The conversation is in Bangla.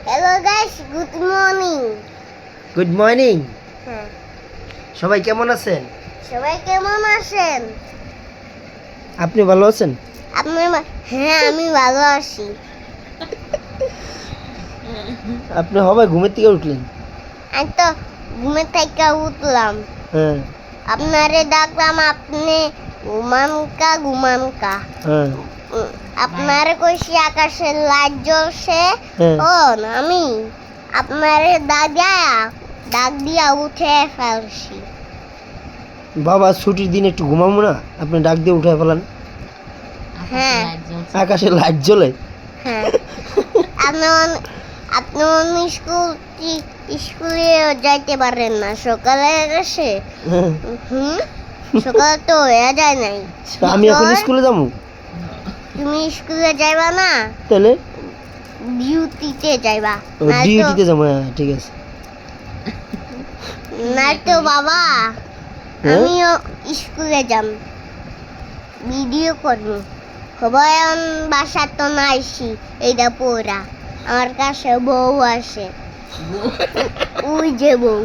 Hello guys, good morning. Good morning. হ্যাঁ, সবাই কেমন আছেন? সবাই কেমন আছেন? আপনি ভালো আছেন? হ্যাঁ, আমি ভালো আছি। আপনি হবে ঘুমের থেকে উঠলেন? আমি তো ঘুমে থেকে উঠলাম, হ্যাঁ আপনারে ডাকলাম, আপনি ঘুমানকা ঘুমানকা। হ্যাঁ আপনারে কইছি আকাশের লাইট জ্বলছে, হ্যাঁ। ও আমি আপনারে ডাক দিয়া উঠে ফেলছি। বাবা ছুটির দিন একটু ঘুমাবো না, আপনি ডাক দিয়ে উঠে ফেলান। হ্যাঁ আকাশে লাইট জ্বলে। হ্যাঁ, আপনি স্কুলে যাইতে পারেন না সকালে এসে। হ্যাঁ। সকালে তো হয়ে যায় নাই। আমি এখন স্কুলে যাবো? তুমি স্কুলে যাইবা না, তাহলে ডিউটিতে যাইবা। ডিউটিতে যাবো। হ্যাঁ ঠিক আছে। না তো বাবা, হ্যাঁ? আমিও স্কুলে যাম, ভিডিও করবো। সবাই বাসা তো নাইছি, এইটা পোড়া আমার কাছে বউ আসে, ওই যে বউ।